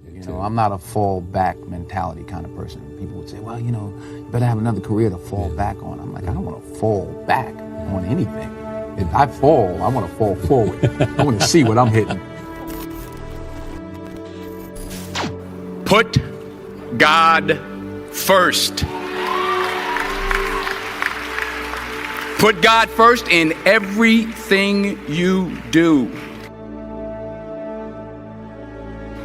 You know, I'm not a fall back mentality kind of person. People would say, well, you know, you better have another career to fall back on. I'm like, I don't want to fall back on anything. If I fall, I want to fall forward. I want to see what I'm hitting. Put God first. Put God first in everything you do.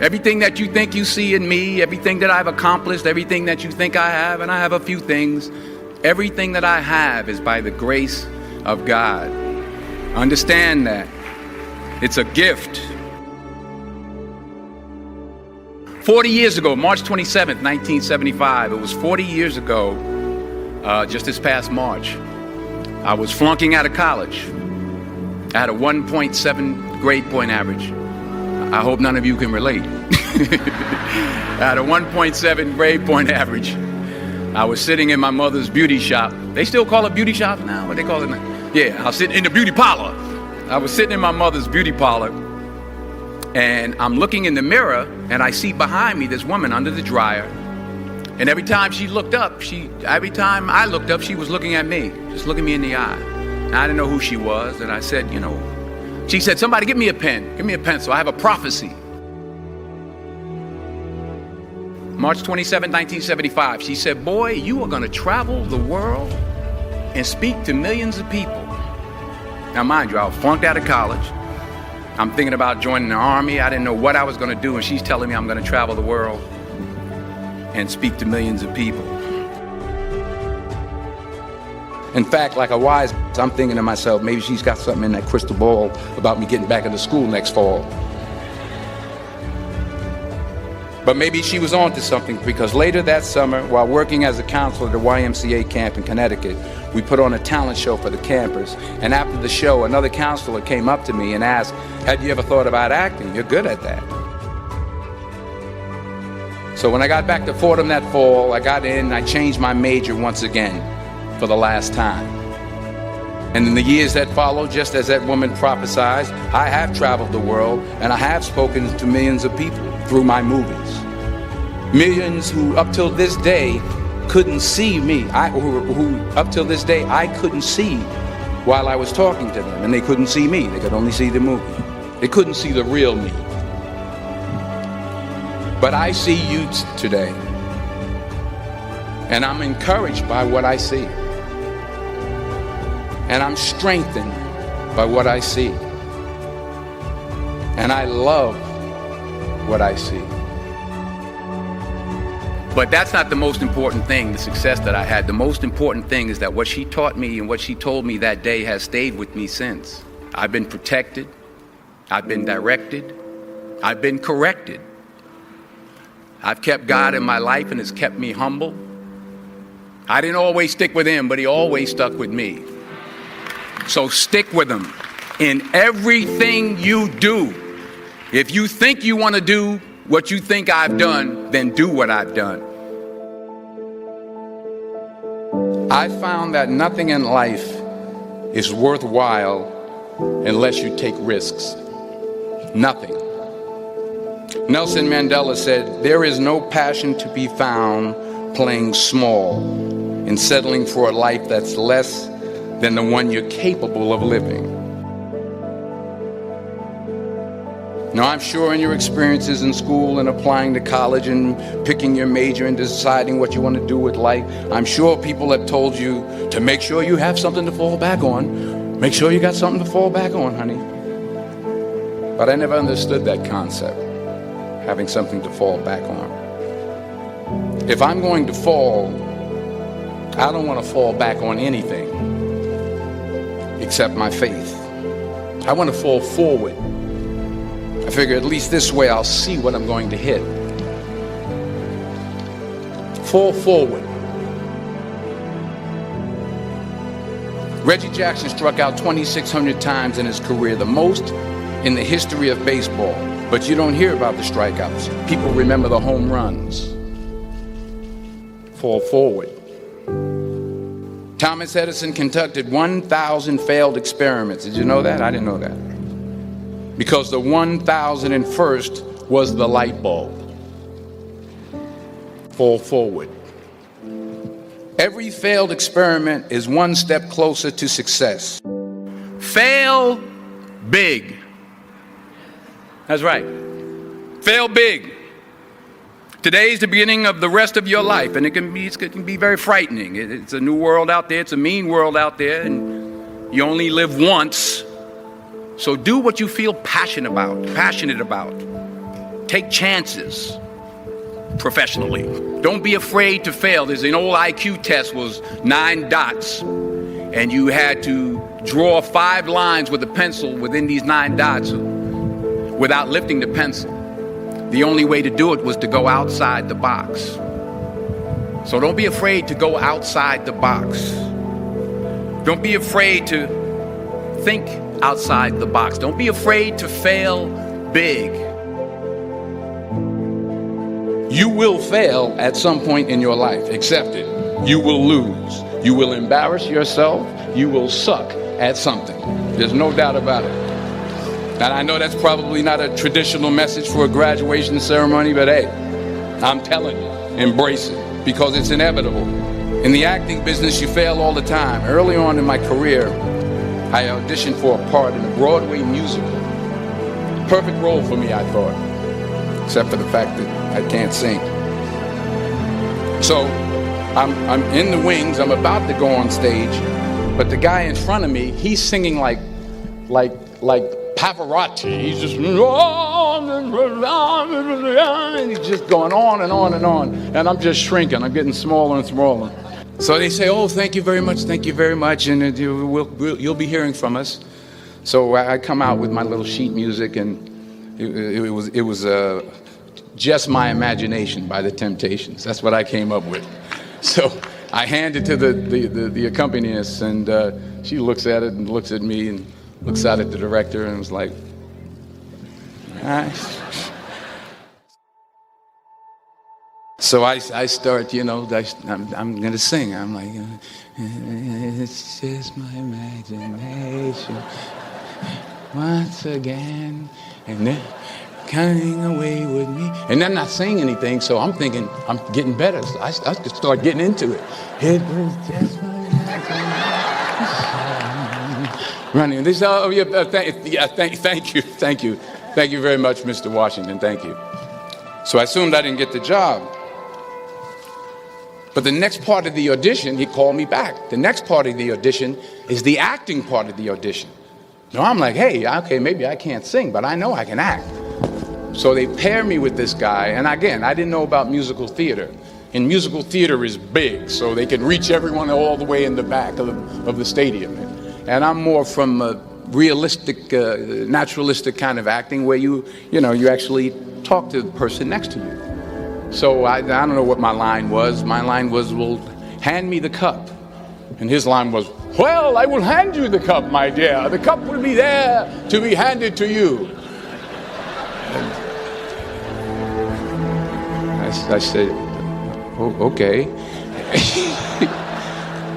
Everything that you think you see in me, everything that I've accomplished, everything that you think I have, and I have a few things, everything that I have is by the grace of God. Understand that. It's a gift. 40 years ago, March 27th, 1975, it was 40 years ago, just this past March, I was flunking out of college. I had a 1.7 grade point average. I hope none of you can relate. I had a 1.7 grade point average. I was sitting in my mother's beauty shop. They still call it beauty shop now? What they call it now? Yeah, I was sitting in the beauty parlor. I was sitting in my mother's beauty parlor, and I'm looking in the mirror, and I see behind me this woman under the dryer. And every time she looked up, every time I looked up, she was looking at me, just looking me in the eye. And I didn't know who she was, and I said, you know, she said, somebody give me a pen, give me a pencil, I have a prophecy. March 27, 1975, she said, boy, you are gonna travel the world and speak to millions of people. Now mind you, I was flunked out of college. I'm thinking about joining the army. I didn't know what I was gonna do, and she's telling me I'm gonna travel the world and speak to millions of people. In fact, like a wise, I'm thinking to myself, maybe she's got something in that crystal ball about me getting back into school next fall. But maybe she was on to something, because later that summer, while working as a counselor at the YMCA camp in Connecticut, we put on a talent show for the campers. And after the show, another counselor came up to me and asked, had you ever thought about acting? You're good at that. So when I got back to Fordham that fall, I got in and I changed my major once again for the last time. And in the years that followed, just as that woman prophesied, I have traveled the world and I have spoken to millions of people through my movies. Millions who up till this day couldn't see me, who up till this day I couldn't see while I was talking to them, and they couldn't see me, they could only see the movie. They couldn't see the real me. But I see you today, and I'm encouraged by what I see. And I'm strengthened by what I see. And I love what I see. But that's not the most important thing, the success that I had. The most important thing is that what she taught me and what she told me that day has stayed with me since. I've been protected. I've been directed. I've been corrected. I've kept God in my life, and it's kept me humble. I didn't always stick with him, but he always stuck with me. So stick with him in everything you do. If you think you want to do what you think I've done, then do what I've done. I found that nothing in life is worthwhile unless you take risks. Nothing. Nelson Mandela said, there is no passion to be found playing small and settling for a life that's less than the one you're capable of living. Now, I'm sure in your experiences in school and applying to college and picking your major and deciding what you want to do with life, I'm sure people have told you to make sure you have something to fall back on. Make sure you got something to fall back on, honey. But I never understood that concept, having something to fall back on. If I'm going to fall, I don't want to fall back on anything except my faith. I want to fall forward. I figure at least this way I'll see what I'm going to hit. Fall forward. Reggie Jackson struck out 2,600 times in his career, the most in the history of baseball. But you don't hear about the strikeouts. People remember the home runs. Fall forward. Thomas Edison conducted 1,000 failed experiments. Did you know that? I didn't know that. Because the 1,001st was the light bulb. fall forward. Every failed experiment is one step closer to success. Fail big. That's right. Fail big. Today is the beginning of the rest of your life, and it can be very frightening. It's a new world out there. It's a mean world out there, and you only live once. So do what you feel passionate about. Take chances professionally. Don't be afraid to fail. There's an old IQ test, was 9 dots, and you had to draw 5 lines with a pencil within these 9 dots without lifting the pencil. The only way to do it was to go outside the box. So don't be afraid to go outside the box. Don't be afraid to think outside the box. Don't be afraid to fail big. You will fail at some point in your life. Accept it. You will lose. You will embarrass yourself. You will suck at something. There's no doubt about it. And I know that's probably not a traditional message for a graduation ceremony, but hey, I'm telling you, embrace it, because it's inevitable. In the acting business, you fail all the time. Early on in my career, I auditioned for a part in a Broadway musical. Perfect role for me, I thought, except for the fact that I can't sing. So I'm in the wings, I'm about to go on stage, but the guy in front of me, he's singing like Pavarotti. He's just, and he's just going on and on and on. And I'm just shrinking. I'm getting smaller and smaller. So they say, oh, thank you very much, and you'll be hearing from us. So I come out with my little sheet music, and it was Just My Imagination by the Temptations. That's what I came up with. So I hand it to the accompanist, and she looks at it and looks at me and looks out at the director and was like, nice. So I start, I'm going to sing. I'm like, it's just my imagination once again, and then coming away with me. And I'm not saying anything, so I'm thinking I'm getting better. So I just start getting into it. It was just my imagination. Running. This, thank you very much, Mr. Washington. Thank you. So I assumed I didn't get the job. But the next part of the audition, he called me back. The next part of the audition is the acting part of the audition. So I'm like, hey, okay, maybe I can't sing, but I know I can act. So they pair me with this guy, and again, I didn't know about musical theater. And musical theater is big, so they can reach everyone all the way in the back of the stadium. And I'm more from a realistic, naturalistic kind of acting where you actually talk to the person next to you. So I don't know what my line was. My line was, well, hand me the cup. And his line was, well, I will hand you the cup, my dear. The cup will be there to be handed to you. And I said, oh, okay.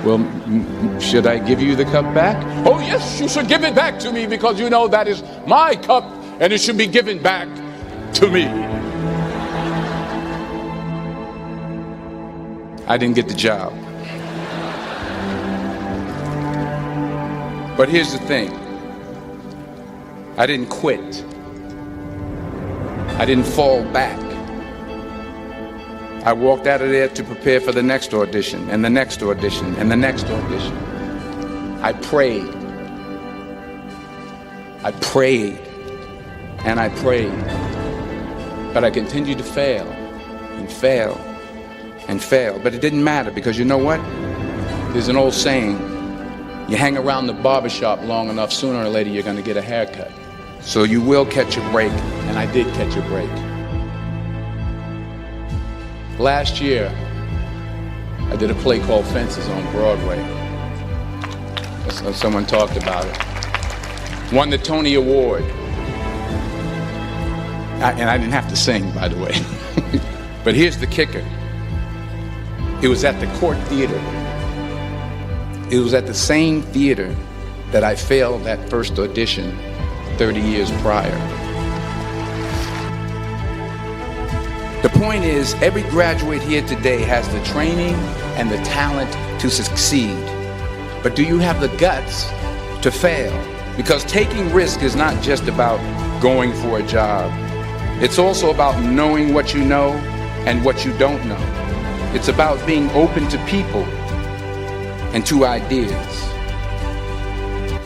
Well, should I give you the cup back? Oh, yes, you should give it back to me, because you know that is my cup and it should be given back to me. I didn't get the job. But here's the thing. I didn't quit. I didn't fall back. I walked out of there to prepare for the next audition, and the next audition, and the next audition. I prayed. I prayed, and I prayed. But I continued to fail, and fail, and fail. But it didn't matter, because you know what? There's an old saying, you hang around the barbershop long enough, sooner or later you're going to get a haircut. So you will catch a break, and I did catch a break. Last year, I did a play called Fences on Broadway. Someone talked about it. Won the Tony Award. And I didn't have to sing, by the way. But here's the kicker. It was at the Court Theater. It was at the same theater that I failed that first audition 30 years prior. The point is, every graduate here today has the training and the talent to succeed. But do you have the guts to fail? Because taking risk is not just about going for a job. It's also about knowing what you know and what you don't know. It's about being open to people and to ideas.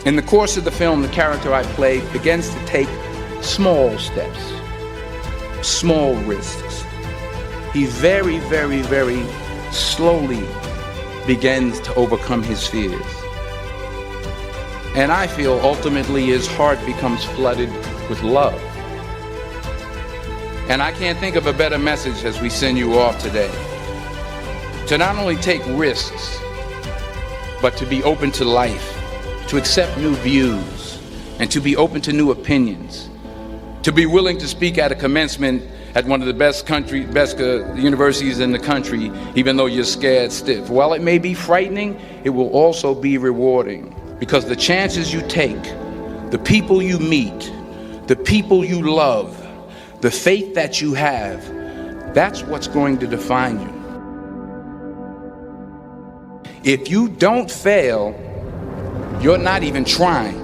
In the course of the film, the character I play begins to take small steps, small risks. He very, very, very slowly begins to overcome his fears. And I feel ultimately his heart becomes flooded with love. And I can't think of a better message as we send you off today. To not only take risks, but to be open to life, to accept new views, and to be open to new opinions, to be willing to speak at a commencement at one of the best universities in the country, even though you're scared stiff. While it may be frightening, it will also be rewarding, because the chances you take, the people you meet, the people you love, the faith that you have, that's what's going to define you. If you don't fail, you're not even trying.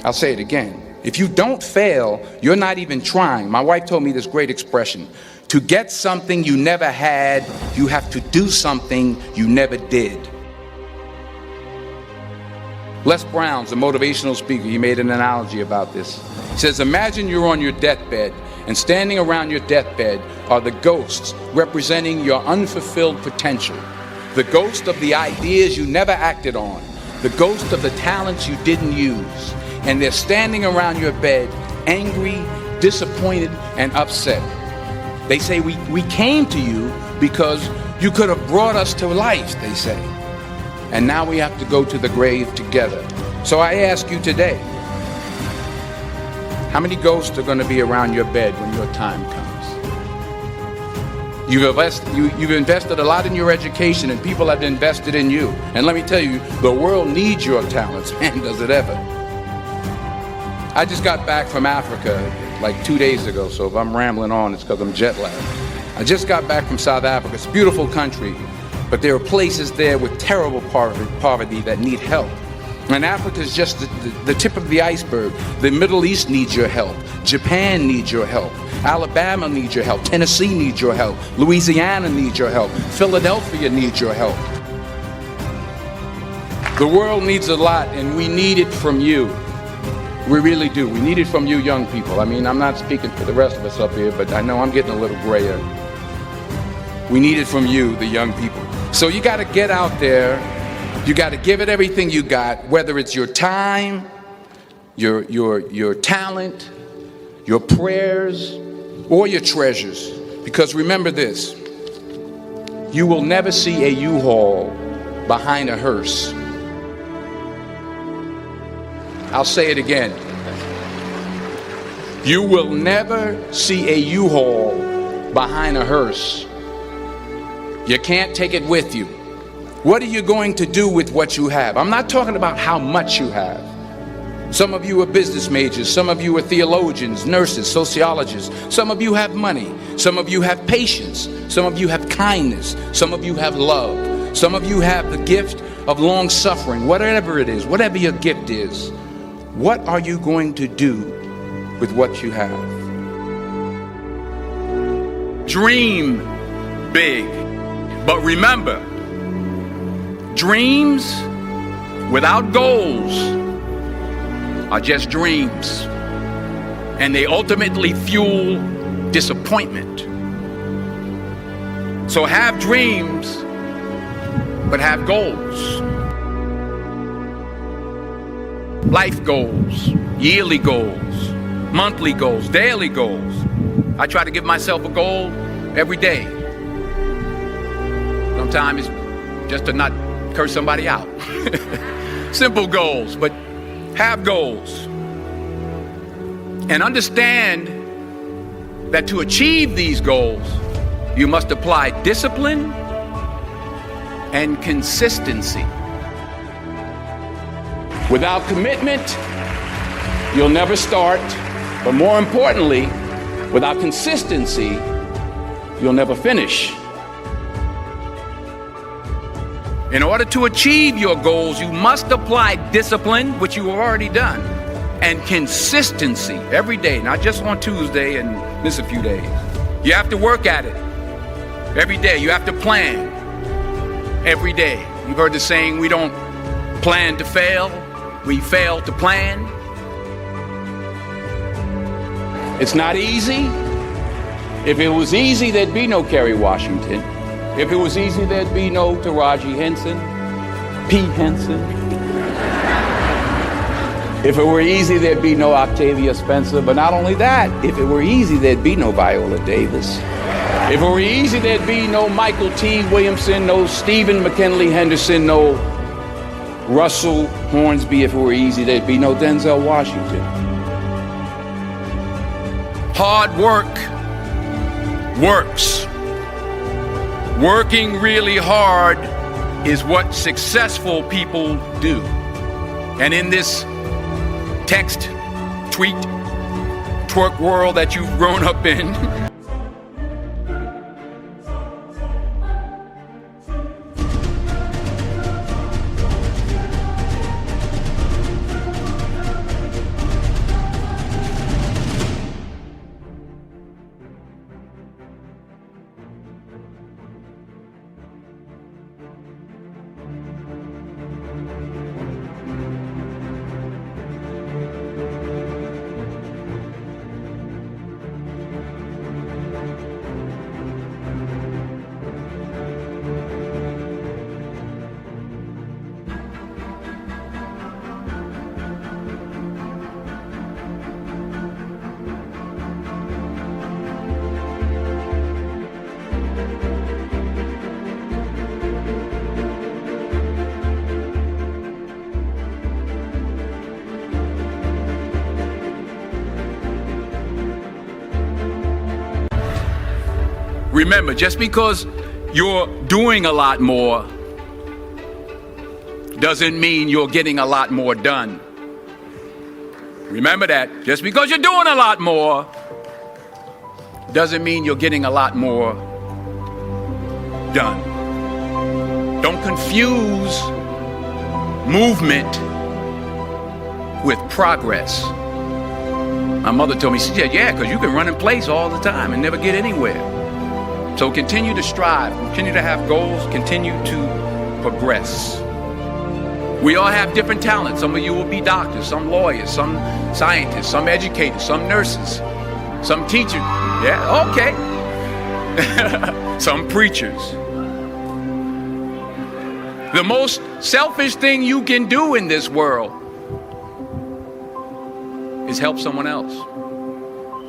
I'll say it again. If you don't fail, you're not even trying. My wife told me this great expression: to get something you never had, you have to do something you never did. Les Brown's a motivational speaker. He made an analogy about this. He says, imagine you're on your deathbed, and standing around your deathbed are the ghosts representing your unfulfilled potential. The ghost of the ideas you never acted on, the ghost of the talents you didn't use, and they're standing around your bed, angry, disappointed, and upset. They say, we came to you because you could have brought us to life, they say. And now we have to go to the grave together. So I ask you today, how many ghosts are going to be around your bed when your time comes? You've invested a lot in your education, and people have invested in you. And let me tell you, the world needs your talents, man, does it ever. I just got back from Africa like 2 days ago, so if I'm rambling on, it's because I'm jet lagged. I just got back from South Africa. It's a beautiful country, but there are places there with terrible poverty that need help. And Africa is just the tip of the iceberg. The Middle East needs your help. Japan needs your help. Alabama needs your help. Tennessee needs your help. Louisiana needs your help. Philadelphia needs your help. The world needs a lot, and we need it from you. We really do. We need it from you young people. I mean, I'm not speaking for the rest of us up here, but I know I'm getting a little grayer. We need it from you, the young people. So you got to get out there. You got to give it everything you got, whether it's your time, your talent, your prayers, or your treasures. Because remember this, you will never see a U-Haul behind a hearse. I'll say it again. You will never see a U-Haul behind a hearse. You can't take it with you. What are you going to do with what you have? I'm not talking about how much you have. Some of you are business majors. Some of you are theologians, nurses, sociologists. Some of you have money. Some of you have patience. Some of you have kindness. Some of you have love. Some of you have the gift of long suffering. Whatever it is, whatever your gift is, what are you going to do with what you have? Dream big. But remember, dreams without goals are just dreams, and they ultimately fuel disappointment. So have dreams, but have goals. Life goals, yearly goals, monthly goals, daily goals. I try to give myself a goal every day. Sometimes it's just to not curse somebody out. Simple goals, but have goals. And understand that to achieve these goals, you must apply discipline and consistency. Without commitment, you'll never start. But more importantly, Without consistency, you'll never finish. In order to achieve your goals, you must apply discipline, which you have already done, and consistency every day, not just on Tuesday and miss a few days. You have to work at it every day. You have to plan every day. You've heard the saying, we don't plan to fail, we fail to plan. It's not easy. If it was easy, there'd be no Kerry Washington. If it was easy, there'd be no Taraji Henson, P. Henson. If it were easy, there'd be no Octavia Spencer. But not only that, if it were easy, there'd be no Viola Davis. If it were easy, there'd be no Michael T. Williamson, no Stephen McKinley Henderson, no Russell Hornsby. If it were easy, there'd be no Denzel Washington. Hard work works. Working really hard is what successful people do. And in this text, tweet, twerk world that you've grown up in, remember, just because you're doing a lot more doesn't mean you're getting a lot more done. Remember that. Just because you're doing a lot more doesn't mean you're getting a lot more done. Don't confuse movement with progress. My mother told me, she said, yeah, because you can run in place all the time and never get anywhere. So continue to strive, continue to have goals, continue to progress. We all have different talents. Some of you will be doctors, some lawyers, some scientists, some educators, some nurses, some teachers. Yeah, okay. Some preachers. The most selfish thing you can do in this world is help someone else.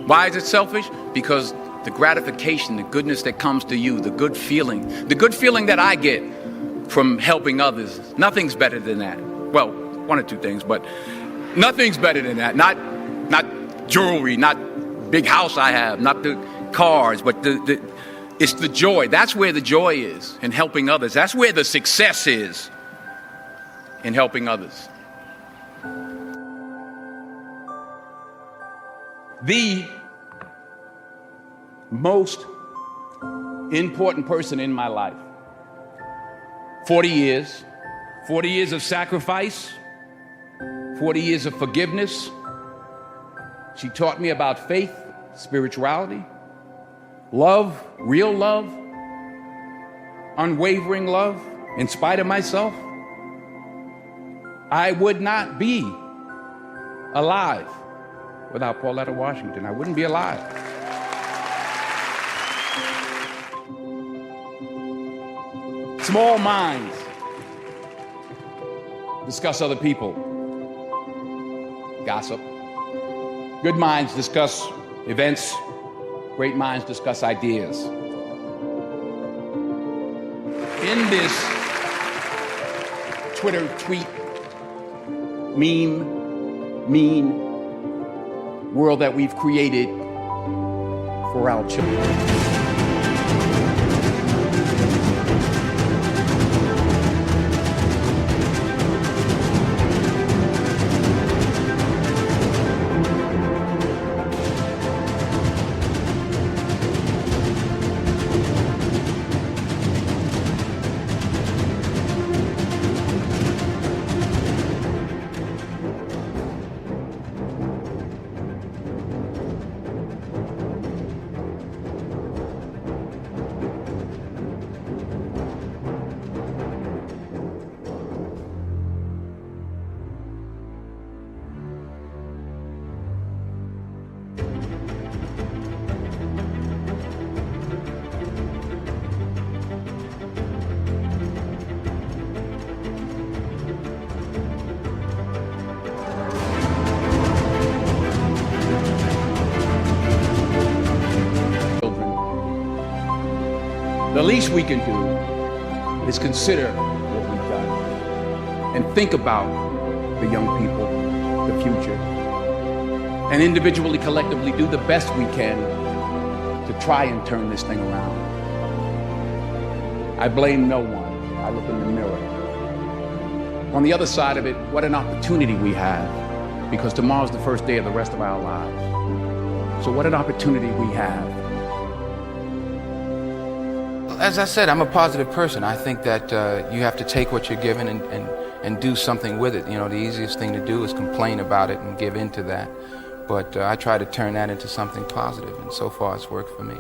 Why is it selfish? Because the gratification, the goodness that comes to you, the good feeling that I get from helping others, nothing's better than that. Well, one or two things, but nothing's better than that. Not jewelry, not big house I have, not the cars, but it's the joy. That's where the joy is, in helping others. That's where the success is, in helping others. The most important person in my life. 40 years of sacrifice, 40 years of forgiveness. She taught me about faith, spirituality, love, real love, unwavering love, in spite of myself. I would not be alive without Pauletta Washington. I wouldn't be alive. Small minds discuss other people, gossip. Good minds discuss events. Great minds discuss ideas. In this Twitter tweet, mean world that we've created for our children. The least we can do is consider what we've done and think about the young people, the future, and individually, collectively do the best we can to try and turn this thing around. I blame no one. I look in the mirror. On the other side of it, what an opportunity we have, because tomorrow's the first day of the rest of our lives. So what an opportunity we have. As I said, I'm a positive person. I think that you have to take what you're given and do something with it. You know, the easiest thing to do is complain about it and give in to that. But I try to turn that into something positive, and so far it's worked for me.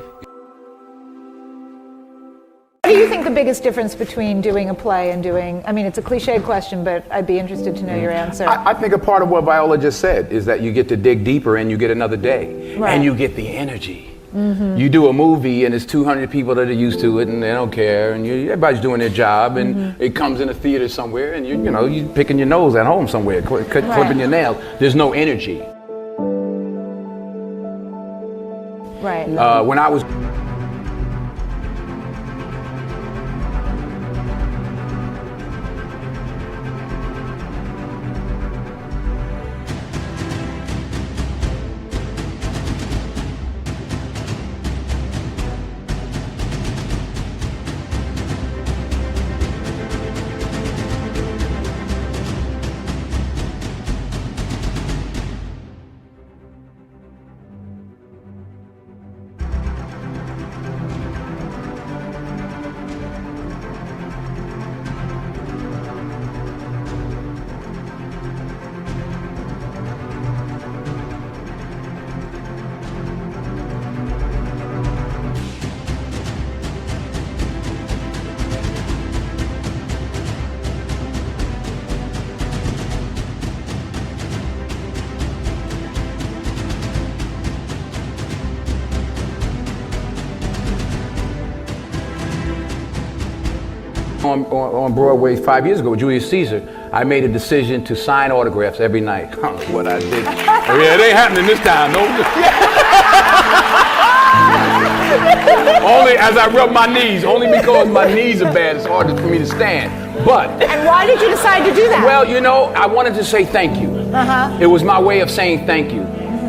What do you think the biggest difference between doing a play and doing, I mean, it's a cliched question, but I'd be interested to know your answer. I think a part of what Viola just said is that you get to dig deeper and you get another day. Right. And you get the energy. You do a movie and it's 200 people that are used to it and they don't care, and everybody's doing their job, and it comes in a theater somewhere, and you're picking your nose at home somewhere, clipping your nails. There's no energy. Right. When I was on Broadway 5 years ago with Julius Caesar, I made a decision to sign autographs every night. I don't know what I did. Oh, yeah, it ain't happening this time. No. Only as I rub my knees, only because my knees are bad. It's hard for me to stand. But. And why did you decide to do that? Well, I wanted to say thank you. It was my way of saying thank you.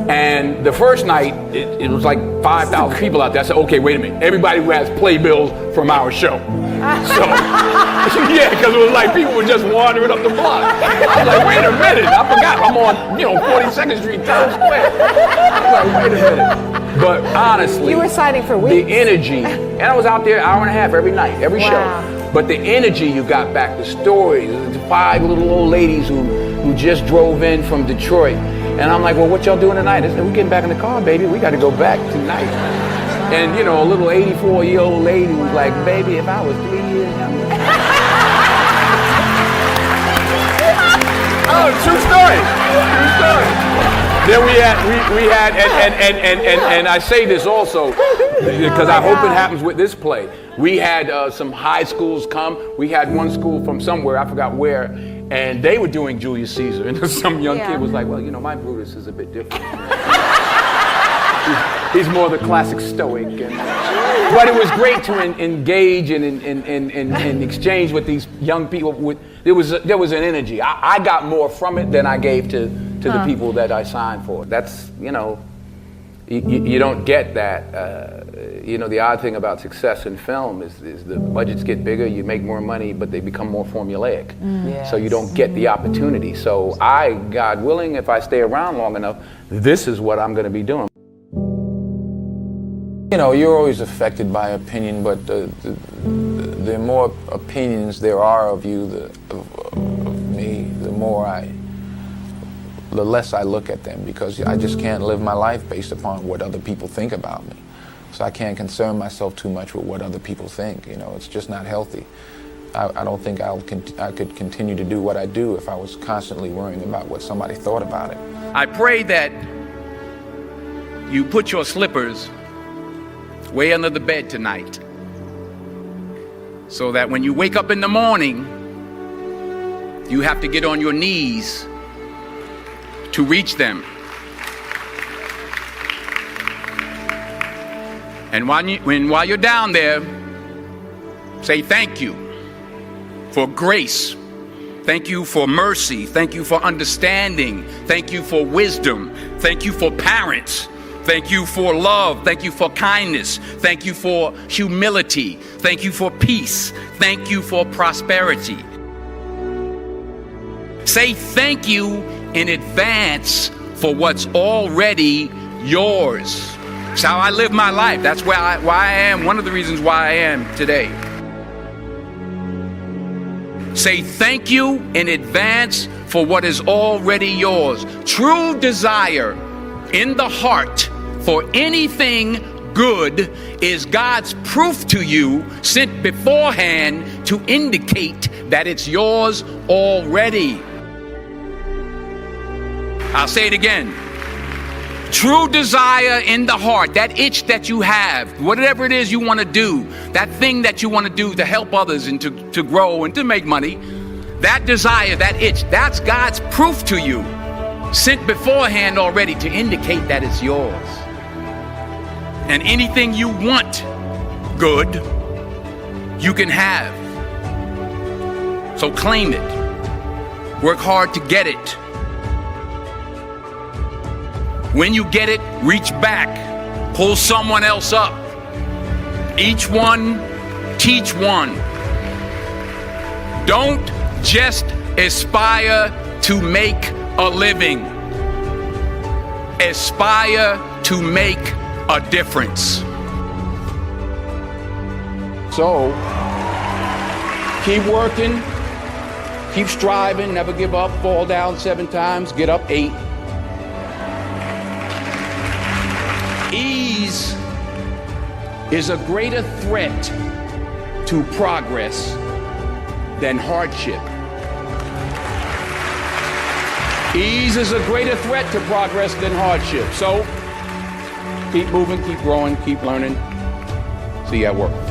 And the first night, it was like 5,000 people out there. I said, okay, wait a minute. Everybody who has playbills from our show. So, yeah, because it was like people were just wandering up the block. I was like, wait a minute. I forgot I'm on, 42nd Street, Times Square. I was like, wait a minute. But honestly, you were signing for weeks. The energy, and I was out there an hour and a half every night, every show. But the energy you got back, the stories, the 5 little old ladies who just drove in from Detroit. And I'm like, well, what y'all doing tonight? They said, we're getting back in the car, baby. We got to go back tonight. And, a little 84-year-old lady was like, baby, if I was 3 years younger. Oh, true story. True story. Then we had, and I say this also, because I hope it happens with this play. We had some high schools come. We had one school from somewhere, I forgot where, and they were doing Julius Caesar. And some young kid was like, well, my Brutus is a bit different. He's more the classic stoic. But it was great to engage and exchange with these young people. There was an energy. I got more from it than I gave to the people that I signed for. That's, you don't get that. The odd thing about success in film is the budgets get bigger, you make more money, but they become more formulaic. So you don't get the opportunity. So God willing, if I stay around long enough, this is what I'm going to be doing. You're always affected by opinion, but the more opinions there are of you, of me, the less I look at them, because I just can't live my life based upon what other people think about me. So I can't concern myself too much with what other people think. It's just not healthy. I don't think I could continue to do what I do if I was constantly worrying about what somebody thought about it. I pray that you put your slippers way under the bed tonight, so that when you wake up in the morning, you have to get on your knees to reach them. And while you're down there, Say thank you for grace. Thank you for mercy. Thank you for understanding. Thank you for wisdom. Thank you for parents. Thank you for love. Thank you for kindness. Thank you for humility. Thank you for peace. Thank you for prosperity. Say thank you in advance for what's already yours. It's how I live my life. That's why I am, one of the reasons why I am today. Say thank you in advance for what is already yours. True desire in the heart for anything good is God's proof to you, sent beforehand to indicate that it's yours already. I'll say it again. True desire in the heart, that itch that you have, whatever it is you want to do, that thing that you want to do to help others and to grow and to make money, that desire, that itch, that's God's proof to you, sent beforehand already to indicate that it's yours. And anything you want good, you can have. So claim it. Work hard to get it. When you get it, reach back, pull someone else up. Each one, teach one. Don't just aspire to make a living. Aspire to make a difference. So, keep working, keep striving, never give up, fall down 7 times, get up 8. Ease is a greater threat to progress than hardship. Ease is a greater threat to progress than hardship. So keep moving, keep growing, keep learning. See you at work.